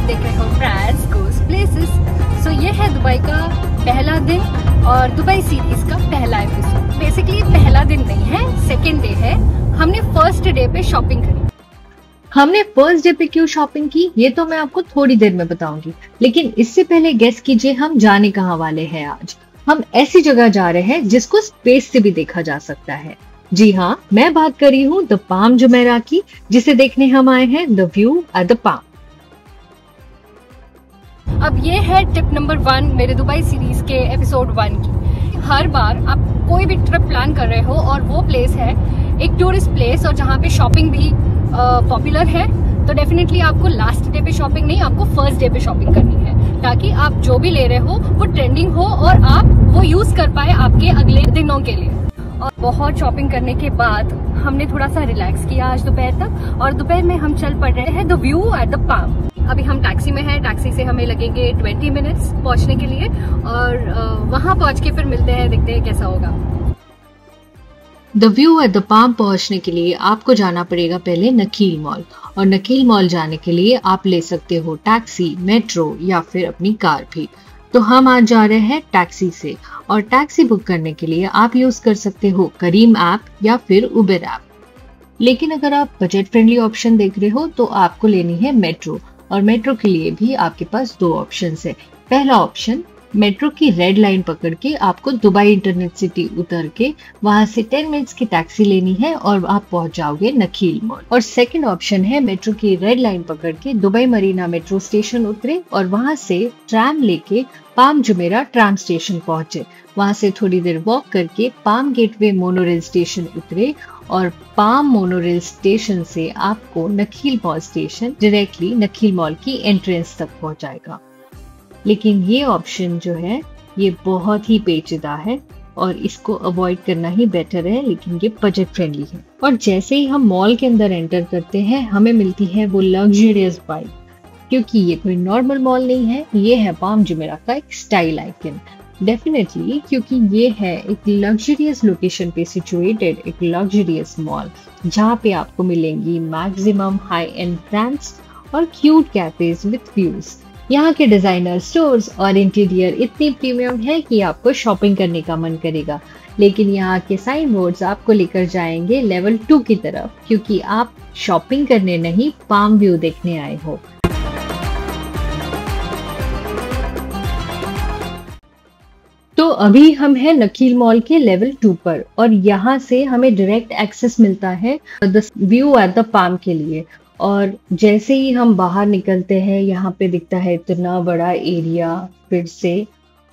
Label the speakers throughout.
Speaker 1: देख रहे हो फ्रांस गोस प्लेसेस। सो ये है दुबई का पहला दिन और दुबई सीरीज का पहला एपिसोड। बेसिकली पहला दिन नहीं है, सेकेंड डे है। हमने फर्स्ट डे पे शॉपिंग करी।
Speaker 2: हमने फर्स्ट डे पे क्यों शॉपिंग की ये तो मैं आपको थोड़ी देर में बताऊंगी, लेकिन इससे पहले गेस कीजिए हम जाने कहाँ वाले हैं आज। हम ऐसी जगह जा रहे हैं जिसको स्पेस से भी देखा जा सकता है। जी हाँ, मैं बात कर रही हूँ द पाम जुमेरा की, जिसे देखने हम आए हैं the view at the palm.
Speaker 1: अब ये है टिप नंबर 1 मेरे दुबई सीरीज के एपिसोड 1 की। हर बार आप कोई भी ट्रिप प्लान कर रहे हो और वो प्लेस है एक टूरिस्ट प्लेस और जहाँ पे शॉपिंग भी पॉपुलर है, तो डेफिनेटली आपको लास्ट डे पे शॉपिंग नहीं, आपको फर्स्ट डे पे शॉपिंग करनी है, ताकि आप जो भी ले रहे हो वो ट्रेंडिंग हो और आप वो यूज कर पाए आपके अगले दिनों के लिए। और बहुत शॉपिंग करने के बाद हमने थोड़ा सा रिलैक्स किया आज दोपहर तक, और दोपहर में हम चल पड़ रहे हैं the view at the palm. अभी हम टैक्सी में हैं, टैक्सी से हमें लगेंगे 20 मिनट्स पहुंचने के लिए, और वहां पहुंच के फिर मिलते हैं, देखते हैं कैसा होगा।
Speaker 2: The view at the palm पहुंचने के लिए आपको जाना पड़ेगा पहले नकील मॉल, और नकील मॉल जाने के लिए आप ले सकते हो टैक्सी, मेट्रो या फिर अपनी कार भी। तो हम आज जा रहे हैं टैक्सी से, और टैक्सी बुक करने के लिए आप यूज कर सकते हो करीम ऐप या फिर उबर ऐप। लेकिन अगर आप बजट फ्रेंडली ऑप्शन देख रहे हो तो आपको लेनी है मेट्रो, और मेट्रो के लिए भी आपके पास 2 ऑप्शन है। पहला ऑप्शन, मेट्रो की रेड लाइन पकड़ के आपको दुबई इंटरनेट सिटी उतर के वहां से 10 मिनट्स की टैक्सी लेनी है और आप पहुंच जाओगे नकील मॉल। और सेकंड ऑप्शन है मेट्रो की रेड लाइन पकड़ के दुबई मरीना मेट्रो स्टेशन उतरे और वहां से ट्रैम लेके पाम जुमेरा ट्राम स्टेशन पहुंचे। वहां से थोड़ी देर वॉक करके पाम गेटवे मोनोरेल स्टेशन उतरे, और पाम मोनोरेल स्टेशन से आपको नकील मॉल स्टेशन डायरेक्टली नकील मॉल की एंट्रेंस तक पहुंचाएगा। लेकिन ये ऑप्शन जो है ये बहुत ही पेचीदा है और इसको अवॉइड करना ही बेटर है, लेकिन ये बजट फ्रेंडली है। और जैसे ही हम मॉल के अंदर एंटर करते हैं हमें मिलती है वो लग्जरियस वाइब, क्योंकि ये कोई नॉर्मल मॉल नहीं है, ये है पाम जुमेरा का एक स्टाइल आइकन। डेफिनेटली, क्योंकि ये है एक लग्जरियस लोकेशन पे सिचुएटेड एक लग्जरियस मॉल, जहाँ पे आपको मिलेंगी मैक्सिमम हाई एंड ब्रांड्स और क्यूट कैफेज विद व्यूज। यहाँ के डिजाइनर स्टोर्स और इंटीरियर इतनी प्रीमियम है कि आपको शॉपिंग करने का मन करेगा। लेकिन यहाँ के साइन बोर्ड्स आपको लेकर जाएंगे लेवल 2 की तरफ, क्योंकि आप शॉपिंग करने नहीं पाम व्यू देखने आए हो। तो अभी हम हैं नकील मॉल के लेवल 2 पर, और यहाँ से हमें डायरेक्ट एक्सेस मिलता है the view at the palm के लिए। और जैसे ही हम बाहर निकलते हैं यहाँ पे दिखता है इतना बड़ा एरिया फिर से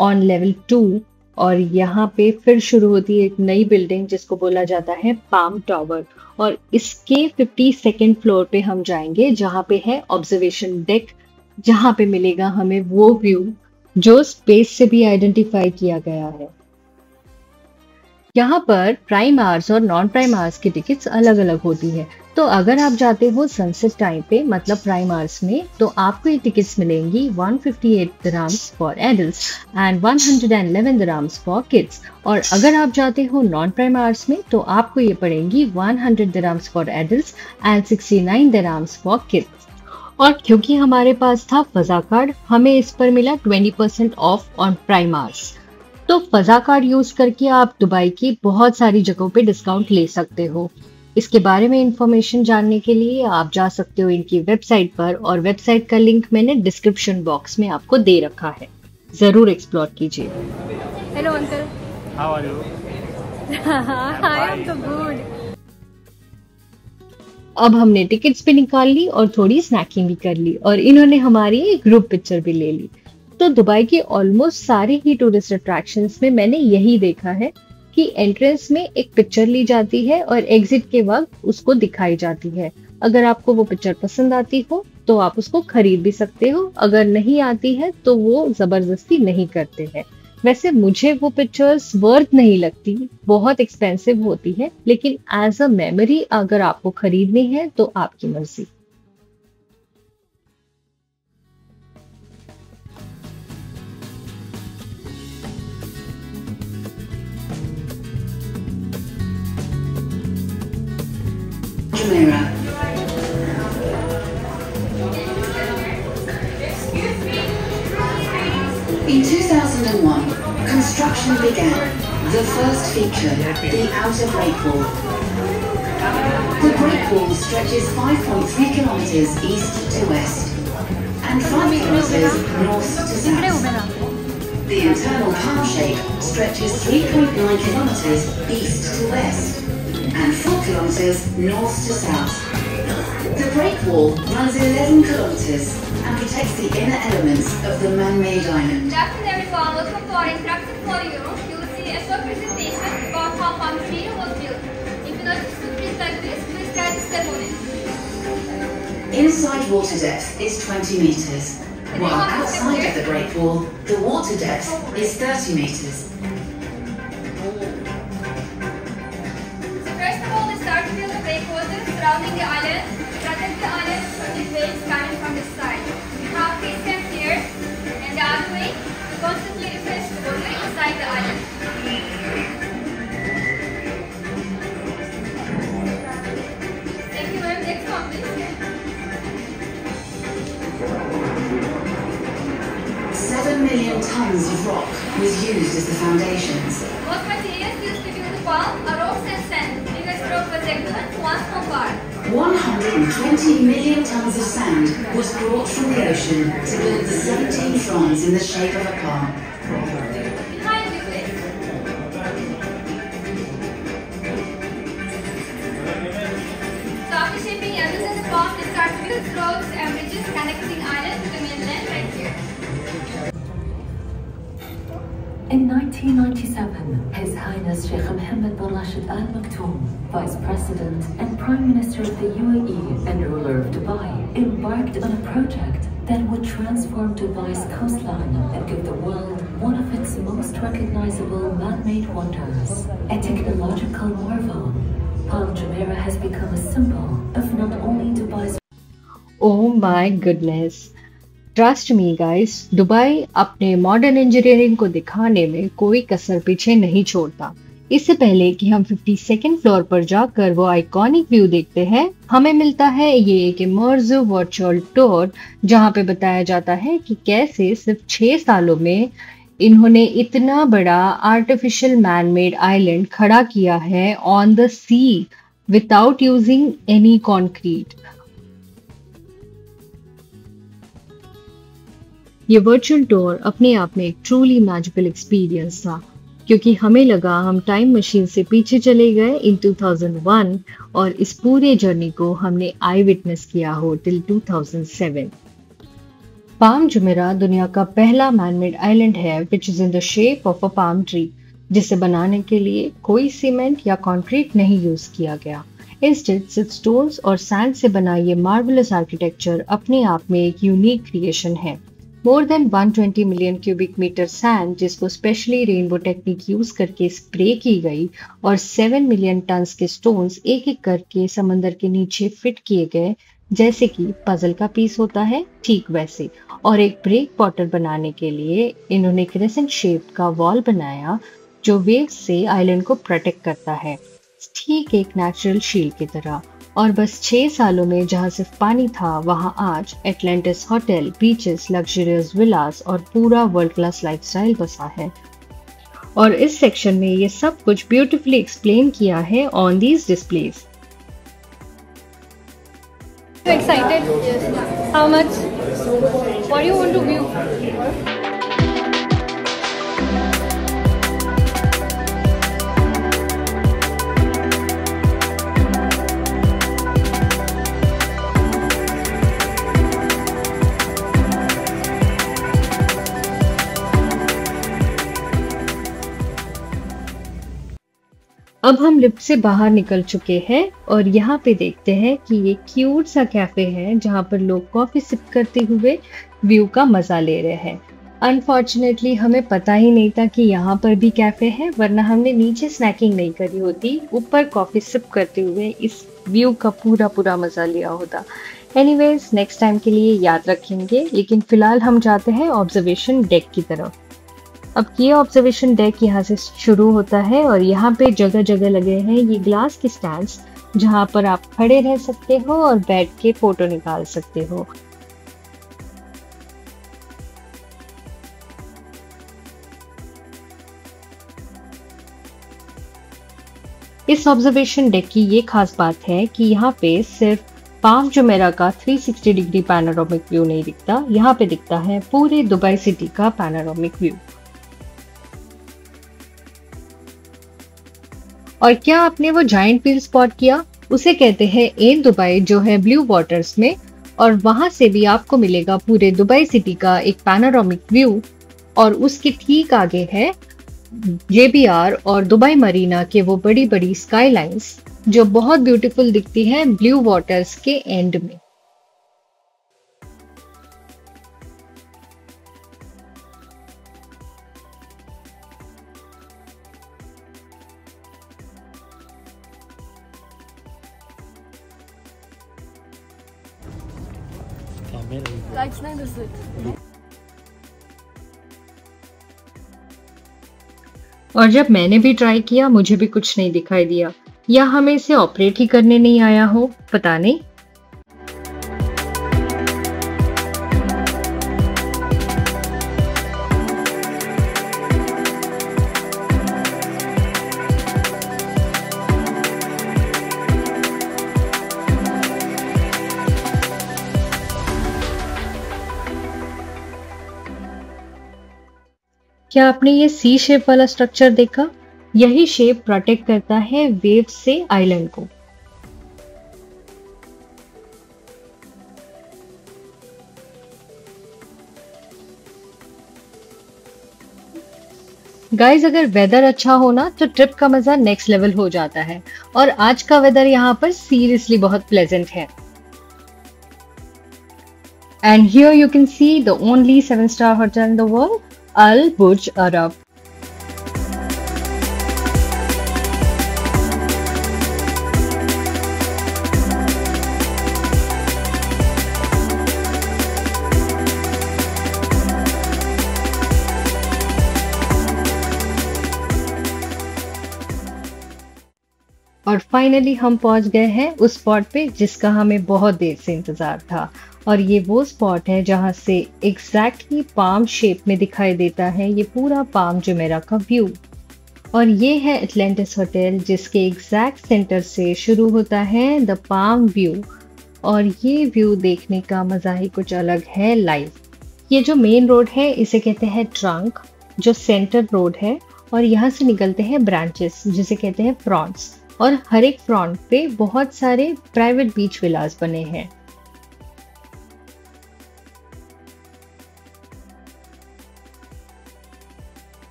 Speaker 2: ऑन लेवल 2, और यहाँ पे फिर शुरू होती है एक नई बिल्डिंग जिसको बोला जाता है पाम टावर। और इसके 52nd फ्लोर पे हम जाएंगे, जहाँ पे है ऑब्जर्वेशन डेक, जहाँ पे मिलेगा हमें वो व्यू जो स्पेस से भी आइडेंटिफाई किया गया है। यहाँ पर प्राइम आवर्स और नॉन प्राइम आवर्स की टिकट्स अलग अलग होती है। तो अगर आप जाते हो सनसेट टाइम पे, मतलब प्राइम आवर्स में, तो आपको ये टिकट्स मिलेंगी 158 dirhams for adults and 111 dirhams for kids. और अगर आप जाते हो नॉन प्राइम आवर्स में तो आपको ये पड़ेंगी 100 dirhams for adults and 69 dirhams for kids. और क्योंकि हमारे पास था फजा कार्ड, हमें इस पर मिला 20% ऑफ ऑन प्राइम आवर्स। तो फजा कार्ड यूज करके आप दुबई की बहुत सारी जगहों पे डिस्काउंट ले सकते हो। इसके बारे में इंफॉर्मेशन जानने के लिए आप जा सकते हो इनकी वेबसाइट पर, और वेबसाइट का लिंक मैंने डिस्क्रिप्शन बॉक्स में आपको दे रखा है, जरूर एक्सप्लोर कीजिए।
Speaker 1: Hello uncle,
Speaker 3: how are you?
Speaker 1: I am so good.
Speaker 2: अब हमने टिकट्स भी निकाल ली और थोड़ी स्नैकिंग भी कर ली, और इन्होंने हमारी ग्रुप पिक्चर भी ले ली। तो दुबई के ऑलमोस्ट सारे ही टूरिस्ट अट्रैक्शंस में मैंने यही देखा है कि एंट्रेंस में एक पिक्चर ली जाती है और एग्जिट के वक्त उसको दिखाई जाती है। अगर आपको वो पिक्चर पसंद आती हो तो आप उसको खरीद भी सकते हो, अगर नहीं आती है तो वो जबरदस्ती नहीं करते हैं। वैसे मुझे वो पिक्चर्स वर्थ नहीं लगती, बहुत एक्सपेंसिव होती है, लेकिन एज अ मेमोरी अगर आपको खरीदनी है तो आपकी मर्जी।
Speaker 3: In 2001, construction began. The first feature, the Outer Great Wall. The Great Wall stretches 5.3 kilometers east to west and 5 kilometers north to south. The internal palm shape stretches 3.9 kilometers east to west and 4 kilometers north to south. The Great Wall runs 11 kilometers and protects the inner elements of the man-made island.
Speaker 4: Good afternoon everyone, welcome to our interactive photo. You will see a short presentation about how Palm Tree was built. If you notice footprints like this, please try to step on it.
Speaker 3: Inside water depth is 20 meters, while outside of the Great Wall, the water depth is 30 meters.
Speaker 4: So first of all, we start to build the breakwaters surrounding the island. Protect the island from the waves coming from the side. We have three steps here, and the other way, we constantly refresh the water inside the island. Thank you, ma'am. Next one, please.
Speaker 3: 7 million tons of rock was used as the foundations.
Speaker 4: Most materials used to build the wall are rocks and sand. Biggest rock was equivalent to 1 small bar.
Speaker 3: 120 million tons of sand was brought from the ocean to build the 17 fronds in the shape of a palm.
Speaker 4: Behind you, please. So after shaping and using the palm, we start to build roads and bridges connecting island to the mainland right here.
Speaker 5: In 1997, His Highness Sheikh Mohammed bin Rashid Al Maktoum, Vice President and Prime Minister of the UAE and ruler of Dubai, embarked on a project that would transform Dubai's coastline and give the world one of its most recognizable man-made wonders. A technological marvel, Palm Jumeirah has become a symbol of not only Dubai's.
Speaker 2: Oh my goodness. Trust me guys, Dubai अपने modern engineering को दिखाने में कोई कसर पीछे नहीं छोड़ता। इससे पहले कि हम 52nd फ्लोर पर जाकर वो आइकॉनिक व्यू देखते हैं, हमें मिलता है ये एक इमर्सिव वर्चुअल टूर, जहां पे बताया जाता है कि कैसे सिर्फ 6 सालों में इन्होंने इतना बड़ा आर्टिफिशियल मैन-मेड आइलैंड खड़ा किया है on the sea without using any concrete. ये वर्चुअल टूर अपने आप में एक ट्रूली मैजिकल एक्सपीरियंस था, क्योंकि हमें लगा हम टाइम मशीन से पीछे चले गए इन 2001 और इस पूरे जर्नी को हमने आई विटनेस किया हो टिल 2007। पाम जुमेरा दुनिया का पहला मैनमेड आइलैंड है which is in the shape of a palm tree, जिसे बनाने के लिए कोई सीमेंट या कंक्रीट नहीं यूज किया गया। इंस्टेड सिर्फ स्टोन्स और सैंड से बना ये मार्वेलस आर्किटेक्चर अपने आप में एक यूनिक क्रिएशन है। More than 120 million cubic metre sand, जिसको स्पेशली रेनबो टेक्निक यूज करके स्प्रे की गई, और 7 मिलियन टन्स के स्टोन्स एक एक करके समंदर के नीचे फिट किए गए, जैसे कि पजल का पीस होता है ठीक वैसे। और एक ब्रेक वाटर बनाने के लिए इन्होंने क्रेसेंट शेप का वॉल बनाया जो वेव्स से आइलैंड को प्रोटेक्ट करता है, ठीक एक नेचुरल शील्ड की तरह। और बस 6 सालों में जहां सिर्फ पानी था, वहां आज एटलांटिस होटल, बीचेस, लग्जरियस विलास और पूरा वर्ल्ड क्लास लाइफस्टाइल बसा है। और इस सेक्शन में ये सब कुछ ब्यूटीफुली एक्सप्लेन किया है on these displays.
Speaker 1: Excited? Yes. How much? What do you want to view?
Speaker 2: अब हम लिफ्ट से बाहर निकल चुके हैं और यहाँ पे देखते हैं कि ये क्यूट सा कैफे है जहाँ पर लोग कॉफी सिप करते हुए व्यू का मजा ले रहे हैं। अनफॉर्चुनेटली हमें पता ही नहीं था कि यहाँ पर भी कैफे है, वरना हमने नीचे स्नैकिंग नहीं करी होती, ऊपर कॉफी सिप करते हुए इस व्यू का पूरा मजा लिया होता। एनीवेज, नेक्स्ट टाइम के लिए याद रखेंगे, लेकिन फिलहाल हम जाते हैं ऑब्जर्वेशन डेक की तरफ। अब ये ऑब्जर्वेशन डेक यहाँ से शुरू होता है और यहाँ पे जगह जगह लगे हैं ये ग्लास के स्टैंड्स, जहाँ पर आप खड़े रह सकते हो और बैठ के फोटो निकाल सकते हो। इस ऑब्जर्वेशन डेक की ये खास बात है कि यहाँ पे सिर्फ पाम जुमेरा का 360 डिग्री पैनोरामिक व्यू नहीं दिखता, यहाँ पे दिखता है पूरे दुबई सिटी का पैनोरामिक व्यू। और क्या आपने वो जायंट व्हील स्पॉट किया? उसे कहते हैं एयर दुबई, जो है ब्लू वाटर्स में, और वहां से भी आपको मिलेगा पूरे दुबई सिटी का एक पैनोरामिक व्यू। और उसके ठीक आगे है JBR और दुबई मरीना के वो बड़ी बड़ी स्काई लाइन्स जो बहुत ब्यूटीफुल दिखती है ब्लू वाटर्स के एंड में। और जब मैंने भी ट्राई किया मुझे भी कुछ नहीं दिखाई दिया, या हमें इसे ऑपरेट ही करने नहीं आया हो, पता नहीं। क्या आपने ये सी शेप वाला स्ट्रक्चर देखा? यही शेप प्रोटेक्ट करता है वेव से आइलैंड को। गाइज, अगर वेदर अच्छा हो ना तो ट्रिप का मजा नेक्स्ट लेवल हो जाता है, और आज का वेदर यहाँ पर सीरियसली बहुत प्लेजेंट है। And here you can see the only 7-star hotel in the world, Al Burj Arab. और फाइनली हम पहुंच गए हैं उस स्पॉट पे जिसका हमें बहुत देर से इंतजार था, और ये वो स्पॉट है जहां से एग्जैक्टली पाम शेप में दिखाई देता है ये पूरा पाम जुमेरा का व्यू। और ये है एटलांटिस होटल, जिसके एग्जैक्ट सेंटर से शुरू होता है द पाम व्यू, और ये व्यू देखने का मजा ही कुछ अलग है लाइव। ये जो मेन रोड है इसे कहते हैं ट्रंक, जो सेंटर रोड है, और यहाँ से निकलते हैं ब्रांचेस जिसे कहते हैं फ्रंट्स, और हर एक फ्रंट पे बहुत सारे प्राइवेट बीच विलास बने हैं।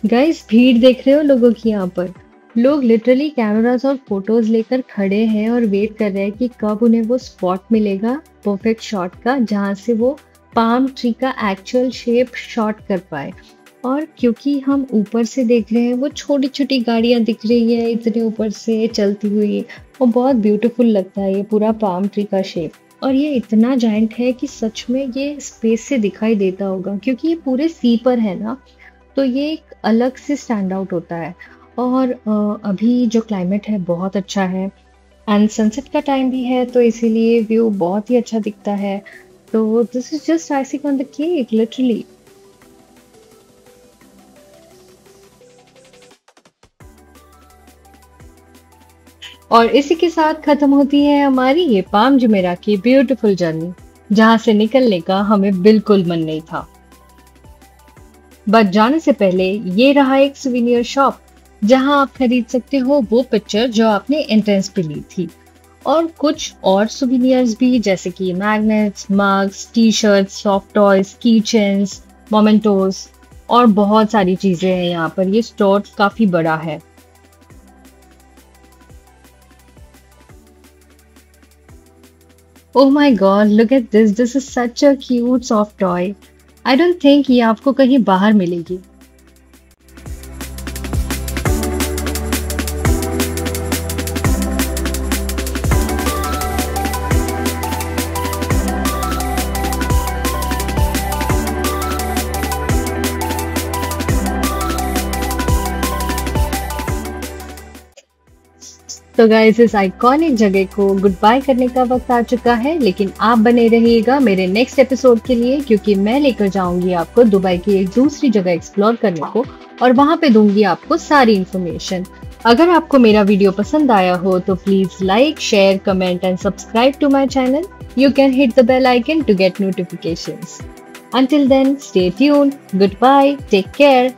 Speaker 2: गाइस, भीड़ देख रहे हो लोगों की? यहाँ पर लोग लिटरली कैमरास और फोटोज लेकर खड़े हैं और वेट कर रहे हैं कि कब उन्हें वो स्पॉट मिलेगा परफेक्ट शॉट का, जहाँ से वो पाम ट्री का एक्चुअल शेप शॉट कर पाए। और क्योंकि हम ऊपर से देख रहे हैं, वो छोटी छोटी गाड़ियां दिख रही है इतने ऊपर से चलती हुई, और बहुत ब्यूटीफुल लगता है ये पूरा पाम ट्री का शेप। और ये इतना जायंट है कि सच में ये स्पेस से दिखाई देता होगा, क्योंकि ये पूरे सी पर है ना, तो ये एक अलग से स्टैंड आउट होता है। और अभी जो क्लाइमेट है बहुत अच्छा है, एंड सनसेट का टाइम भी है, तो इसीलिए व्यू बहुत ही अच्छा दिखता है। तो this is just icing on the cake literally. और इसी के साथ खत्म होती है हमारी ये पाम जुमेरा की ब्यूटीफुल जर्नी, जहां से निकलने का हमें बिल्कुल मन नहीं था। बट जाने से पहले ये रहा एक सुवेनियर शॉप, जहां आप खरीद सकते हो वो पिक्चर जो आपने एंट्रेंस पे ली थी, और कुछ और सुवेनियर्स भी, जैसे कि magnets, mugs, T shirts, soft toys, की चेन्स, मोमेंटोज, और बहुत सारी चीजें हैं यहाँ पर। ये स्टोर काफी बड़ा है। Oh my god, look at this. This is such a cute soft toy. I don't think ये आपको कहीं बाहर मिलेगी। तो गाइस, इस आइकॉनिक जगह को गुड बाय करने का वक्त आ चुका है, लेकिन आप बने रहिएगा मेरे नेक्स्ट एपिसोड के लिए, क्योंकि मैं लेकर जाऊंगी आपको दुबई की एक दूसरी जगह एक्सप्लोर करने को, और वहां पे दूंगी आपको सारी इन्फॉर्मेशन। अगर आपको मेरा वीडियो पसंद आया हो तो please like, share, comment and subscribe to my channel. You can hit the bell icon to get notifications. Until then, stay tuned. Goodbye. Take care.